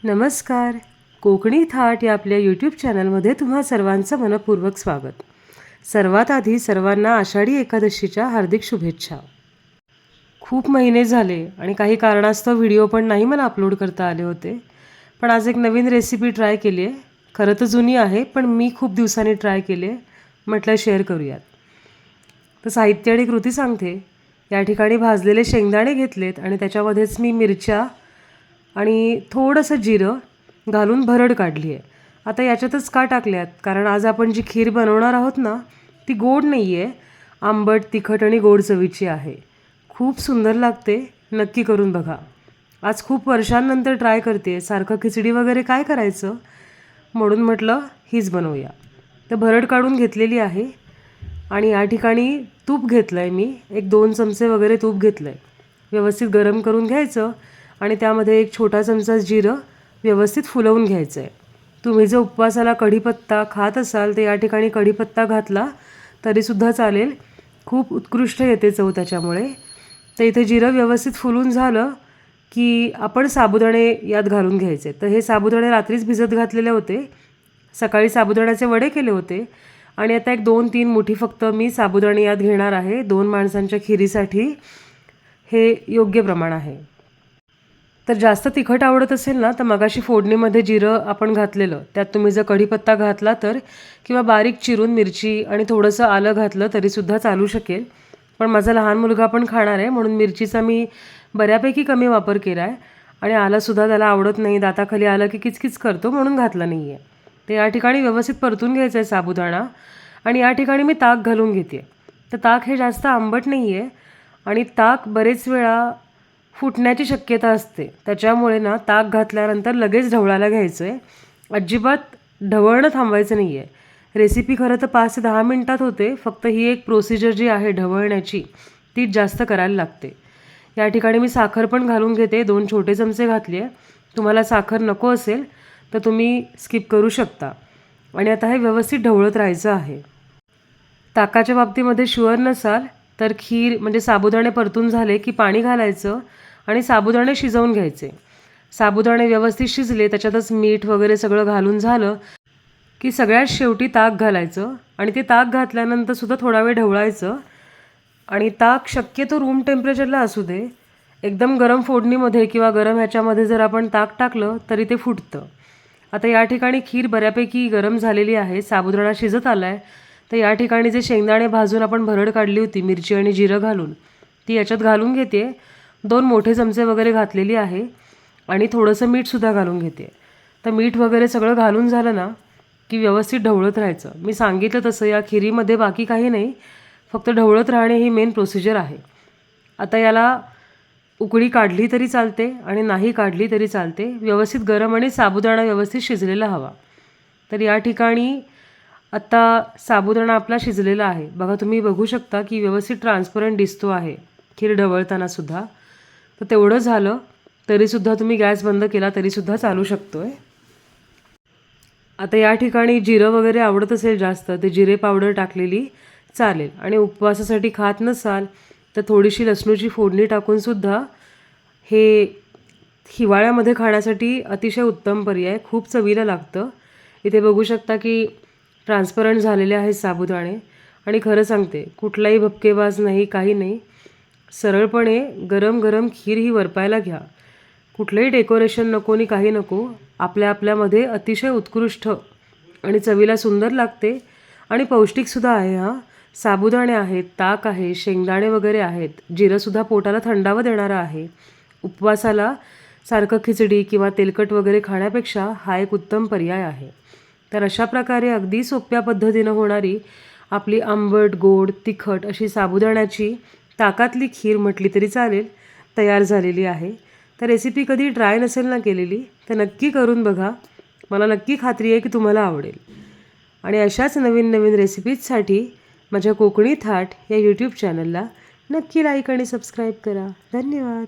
नमस्कार. कोकणी थाट या आपल्या यूट्यूब चॅनलमध्ये तुम्हा सर्वांचं मनपूर्वक स्वागत. सर्वात आधी सर्वांना आषाढी एकादशीच्या हार्दिक शुभेच्छा. खूप महिने झाले आणि काही कारणास्तव व्हिडिओ पण नाही मला अपलोड करता आले होते. पण आज एक नवीन रेसिपी ट्राय केली आहे. खरं तर जुनी आहे, पण मी खूप दिवसांनी ट्राय केली आहे. म्हटलं शेअर करूयात. तर साहित्य आणि कृती सांगते. या ठिकाणी भाजलेले शेंगदाणे घेतलेत आणि त्याच्यामध्येच मी मिरच्या आणि थोडंसं जिरं घालून भरड काढली आहे. आता याच्यातच का टाकल्यात, कारण आज आपण जी खीर बनवणार आहोत ना, ती गोड नाही आहे, आंबट तिखट आणि गोड चवीची आहे. खूप सुंदर लागते, नक्की करून बघा. आज खूप वर्षांनंतर ट्राय करते. सारखं खिचडी वगैरे काय करायचं, म्हणून म्हटलं हीच बनवूया. तर भरड काढून घेतलेली आहे आणि या ठिकाणी तूप घेतलं आहे मी. 1-2 चमचे वगैरे तूप घेतलं आहे. व्यवस्थित गरम करून घ्यायचं आणि त्यामध्ये 1 छोटा चमचा जिरं व्यवस्थित फुलवून घ्यायचं आहे. तुम्ही जर उपवासाला कढीपत्ता खात असाल तर या ठिकाणी कढीपत्ता घातला तरीसुद्धा चालेल. खूप उत्कृष्ट येते चव त्याच्यामुळे. तर इथे जिरं व्यवस्थित फुलून झालं की आपण साबुदाणे यात घालून घ्यायचे. तर हे साबुदाणे रात्रीच भिजत घातलेले होते. सकाळी साबुदाण्याचे वडे केले होते आणि आता 1-2-3 मुठी फक्त मी साबुदाणे यात घेणार आहे. 2 माणसांच्या खिरीसाठी हे योग्य प्रमाण आहे. तर जास्त तिखट आवडत असेल ना, तर मगाशी फोडणीमध्ये जिरं आपण घातलेलं, त्यात तुम्ही जर कढीपत्ता घातला तर, किंवा बारीक चिरून मिरची आणि थोडंसं आलं घातलं तरीसुद्धा चालू शकेल. पण माझा लहान मुलगा पण खाणार आहे, म्हणून मिरचीचा मी बऱ्यापैकी कमी वापर केला आहे. आणि आलंसुद्धा त्याला आवडत नाही, दाताखाली आलं की किचकिच करतो, म्हणून घातलं नाही आहे. तर या ठिकाणी व्यवस्थित परतून घ्यायचं आहे साबुदाणा. आणि या ठिकाणी मी ताक घालून घेते. तर ताक हे जास्त आंबट नाही आहे आणि ताक बरेच वेळा फुटण्याची शक्यता असते. त्याच्यामुळे ना ताक घातल्यानंतर लगेच ढवळायला घ्यायचं आहे. अजिबात ढवळणं थांबवायचं नाही आहे. रेसिपी खरं तर 5 ते 10 मिनटात होते. फक्त ही एक प्रोसिजर जी आहे ढवळण्याची, तीच जास्त करायला लागते. या ठिकाणी मी साखर पण घालून घेते. 2 छोटे चमचे घातली आहे. तुम्हाला साखर नको असेल तर तुम्ही स्किप करू शकता. आणि आता हे व्यवस्थित ढवळत राहायचं आहे. ताकाच्या बाबतीमध्ये शुअर नसाल तर खीर म्हणजे साबुदाणे परतून झाले की पाणी घालायचं आणि साबुदाणे शिजवून घ्यायचे. साबुदाणे व्यवस्थित शिजले, त्याच्यातच मीठ वगैरे सगळं घालून झालं की सगळ्यात शेवटी ताक घालायचं आणि ते ताक घातल्यानंतरसुद्धा थोडा वेळ ढवळायचं. आणि ताक शक्यतो रूम टेम्परेचरला असू दे. एकदम गरम फोडणीमध्ये किंवा गरम ह्याच्यामध्ये जर आपण ताक टाकलं तरी ते फुटतं. आता या ठिकाणी खीर बऱ्यापैकी गरम झालेली आहे, साबुदाणा शिजत आला आहे. तर या ठिकाणी जे शेंगदाणे भाजून आपण भरड काढली होती मिरची आणि जिरं घालून, ती याच्यात घालून घेते. 2 मोठे चमचे वगैरे घातलेली आहे आणि थोडंसं मीठसुद्धा घालून घेते. तर मीठ वगैरे सगळं घालून झालं ना की व्यवस्थित ढवळत राहायचं. मी सांगितलं तसं या खिरीमध्ये बाकी काही नाही, फक्त ढवळत राहणे ही मेन प्रोसिजर आहे. आता याला उकळी काढली तरी चालते आणि नाही काढली तरी चालते. व्यवस्थित गरम आणि साबुदाणा व्यवस्थित शिजलेला हवा. तर या ठिकाणी आता साबुदाणा आपला शिजलेला आहे. बघा, तुम्ही बघू शकता की व्यवस्थित ट्रान्सपरंट दिसतो आहे खीर ढवळतानासुद्धा. तर तेवढं झालं तरीसुद्धा तुम्ही गॅस बंद केला तरीसुद्धा चालू शकतो आहे. आता या ठिकाणी जिरं वगैरे आवडत असेल जास्त, ते जिरे पावडर टाकलेली चालेल. आणि उपवासासाठी खात नसाल तर थोडीशी लसणूची फोडणी टाकूनसुद्धा हे हिवाळ्यामध्ये खाण्यासाठी अतिशय उत्तम पर्याय, खूप चवीला लागतं. इथे बघू शकता की ट्रान्सपरंट झालेले आहेत साबुदाणे. आणि खरं सांगते, कुठलाही भपकेबाज नाही, काही नाही. सरळपणे गरम गरम खीर ही वरपायला घ्या. कुठलंही डेकोरेशन नको आणि काही नको. आपल्या आपल्यामध्ये अतिशय उत्कृष्ट आणि चवीला सुंदर लागते आणि पौष्टिकसुद्धा आहे. साबुदाणे आहेत, ताक आहे, शेंगदाणे वगैरे आहेत, जिरंसुद्धा पोटाला थंडावा देणारं आहे. उपवासाला सारखं खिचडी किंवा तेलकट वगैरे खाण्यापेक्षा हा एक उत्तम पर्याय आहे. तर अशा प्रकारे अगदी सोप्या पद्धतीनं होणारी आपली आंबट गोड तिखट अशी साबुदाण्याची ताकातली खीर म्हटली तरी चालेल, तयार झालेली आहे. तर रेसिपी कधी ट्राय नसेल ना केलेली तर नक्की करून बघा. मला नक्की खात्री आहे की तुम्हाला आवडेल. आणि अशाच नवीन नवीन रेसिपीजसाठी माझ्या कोकणी थाट या यूट्यूब चॅनलला नक्की लाईक आणि सबस्क्राईब करा. धन्यवाद.